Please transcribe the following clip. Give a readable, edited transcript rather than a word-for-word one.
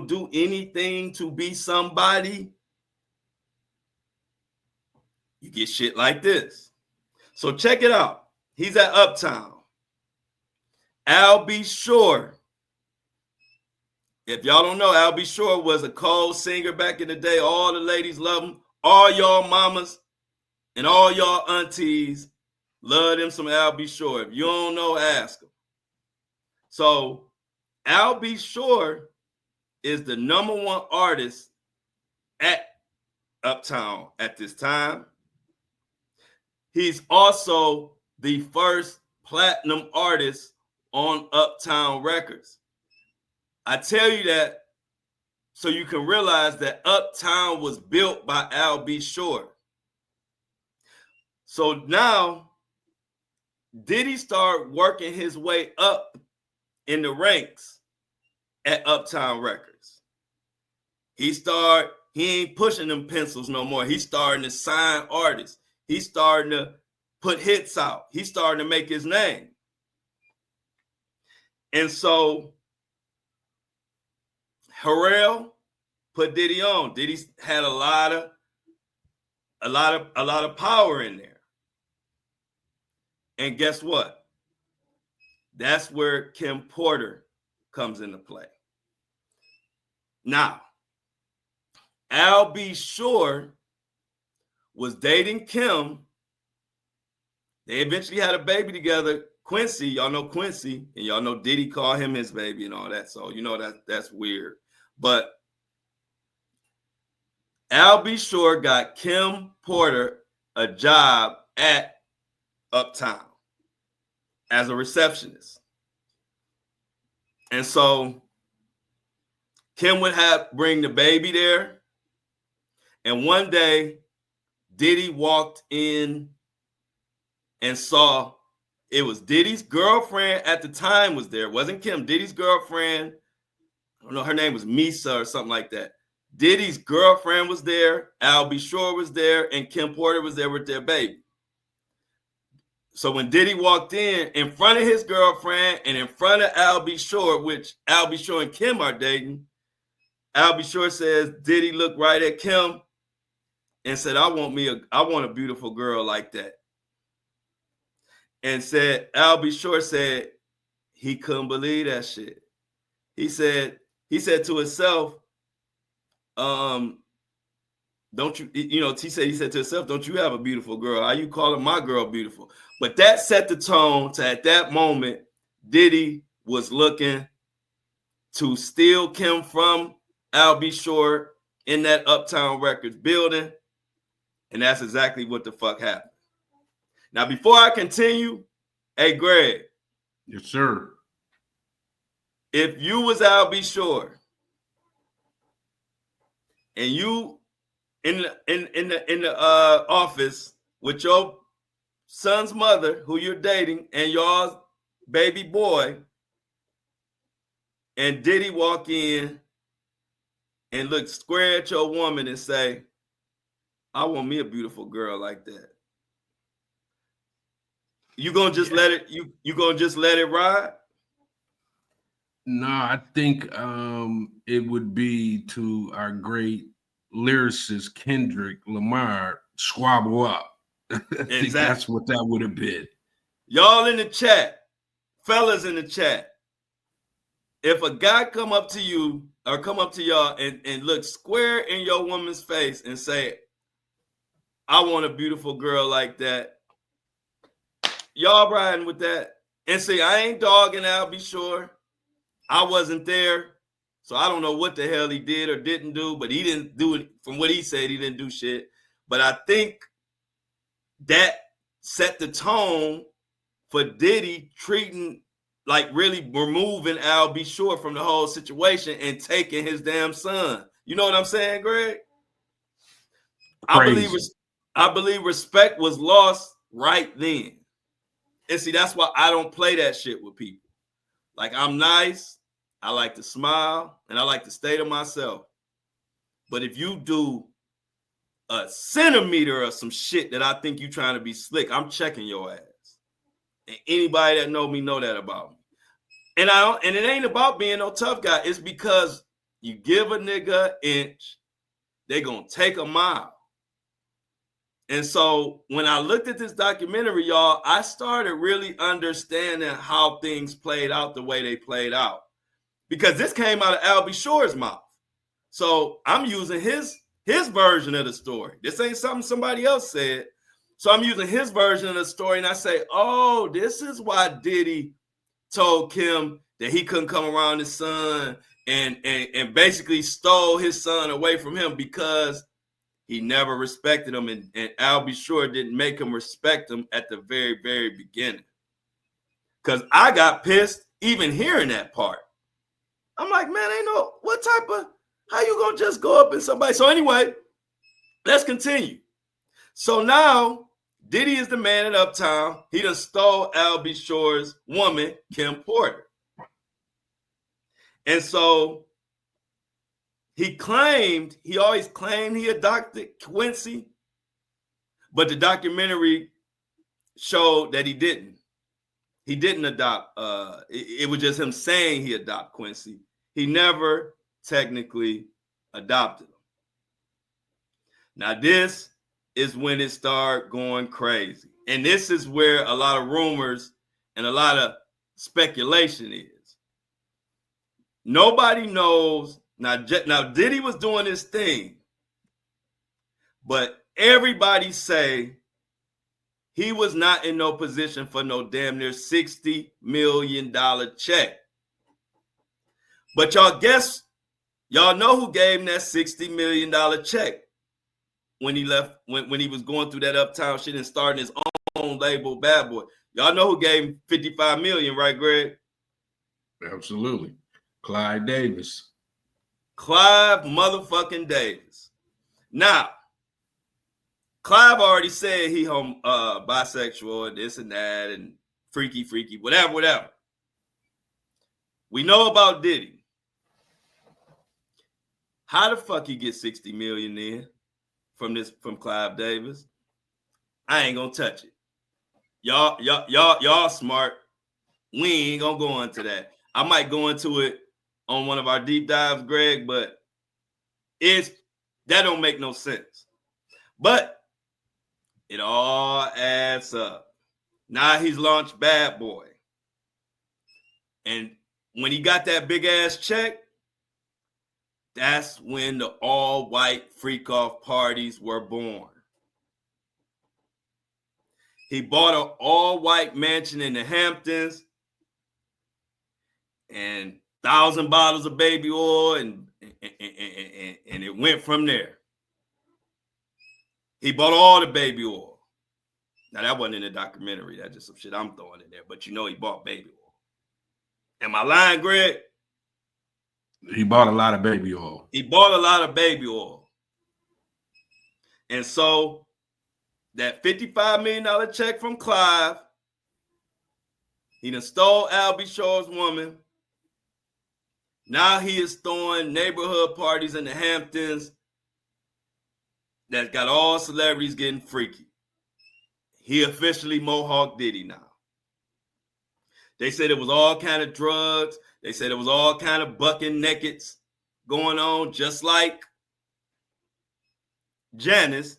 do anything to be somebody, you get shit like this. So check it out. He's at Uptown. Al B. Sure. If y'all don't know, Al B. Sure was a cold singer back in the day. All the ladies love him. All y'all mamas and all y'all aunties love them some Al B. Sure. If you don't know, ask them. So Al B. Sure is the #1 artist at Uptown at this time. He's also the first platinum artist on Uptown Records. I tell you that so you can realize that Uptown was built by Al B. Sure. So now Diddy started working his way up in the ranks at Uptown Records. He ain't pushing them pencils no more. He's starting to sign artists. He's starting to put hits out. He's starting to make his name. And so Harrell put Diddy on. Diddy had a lot of power in there. And guess what? That's where Kim Porter comes into play. Now, Al B. Sure was dating Kim. They eventually had a baby together. Quincy, y'all know Quincy, and y'all know Diddy called him his baby and all that. So you know that's weird. But Al B. Sure got Kim Porter a job at Uptown as a receptionist. And so Kim would bring the baby there. And one day, Diddy walked in and saw it was Diddy's girlfriend at the time was there. It wasn't Kim. Diddy's girlfriend, I don't know, her name was Misa or something like that. Diddy's girlfriend was there, Al B. Sure was there, and Kim Porter was there with their baby. So when Diddy walked in front of his girlfriend and in front of Al B. Sure, which Al B. Sure and Kim are dating, Al B. Sure says, Diddy looked right at Kim and said, I want a beautiful girl like that. And said, Al B. Sure said he couldn't believe that shit. He said to himself, don't you, he said to himself, don't you have a beautiful girl? How you calling my girl beautiful? But that set the tone to, at that moment, Diddy was looking to steal Kim from Al B. Sure in that Uptown Records building. And that's exactly what the fuck happened. Now, before I continue, hey, Greg. Yes, sir. If you was Al B. Sure and you in the office with your son's mother, who you're dating, and y'all's baby boy, and Diddy walk in and look square at your woman and say, I want me a beautiful girl like that. You gonna just let it, you gonna just let it ride? No, I think it would be to our great lyricist Kendrick Lamar, squabble up. I think that's what that would have been. Y'all in the chat, fellas in the chat, if a guy come up to you or come up to y'all and look square in your woman's face and say, I want a beautiful girl like that, y'all riding with that? And see, I ain't dogging Al B. Sure. I wasn't there, so I don't know what the hell he did or didn't do, but he didn't do it. From what he said, he didn't do shit. But I think that set the tone for Diddy treating, like really removing Al B. Sure from the whole situation and taking his damn son. You know what I'm saying, Greg? I believe respect was lost right then. And see, that's why I don't play that shit with people. Like, I'm nice, I like to smile, and I like to stay to myself. But if you do a centimeter of some shit that I think you trying to be slick, I'm checking your ass. And anybody that know me know that about me. And it ain't about being no tough guy. It's because You give a nigga an inch, they gonna take a mile. And so when I looked at this documentary, y'all, I started really understanding how things played out the way they played out. Because this came out of Albie Shore's mouth. So I'm using his version of the story. This ain't something somebody else said. So I'm using his version of the story, and I say, oh, this is why Diddy told Kim that he couldn't come around his son and basically stole his son away from him because he never respected him, and Albie Shore didn't make him respect him at the very, very beginning. Because I got pissed even hearing that part. I'm like, man, ain't no, what type of, how you gonna just go up in somebody? So anyway, let's continue. So now Diddy is the man in Uptown. He done stole Albie Shore's woman, Kim Porter. And so he always claimed he adopted Quincy, but the documentary showed that he didn't. He didn't adopt, it was just him saying he adopted Quincy. He never technically adopted him. Now this is when it started going crazy. And this is where a lot of rumors and a lot of speculation is. Nobody knows. Now Diddy was doing his thing, but everybody say he was not in no position for no damn near $60 million check. But y'all guess, y'all know who gave him that $60 million check when he left, when he was going through that Uptown shit and starting his own label, Bad Boy. Y'all know who gave him $55 million, right, Greg? Absolutely. Clyde Davis. Clive motherfucking Davis. Now, Clive already said he bisexual and this and that and freaky, whatever. We know about Diddy. How the fuck he get 60 million in from Clive Davis? I ain't gonna touch it. Y'all smart. We ain't gonna go into that. I might go into it on one of our deep dives, Greg, but that don't make no sense. But it all adds up. Now he's launched Bad Boy. And when he got that big ass check, that's when the all-white freak-off parties were born. He bought an all-white mansion in the Hamptons and 1,000 bottles of baby oil, and it went from there. He bought all the baby oil. Now, that wasn't in the documentary. That's just some shit I'm throwing in there. But you know he bought baby oil. Am I lying, Greg? He bought a lot of baby oil. He bought a lot of baby oil. And so that $55 million check from Clive, he done stole Albie Shore's woman. Now he is throwing neighborhood parties in the Hamptons that got all celebrities getting freaky. He officially Mohawk Diddy now. They said it was all kind of drugs. They said it was all kind of bucking nakeds going on, just like Janice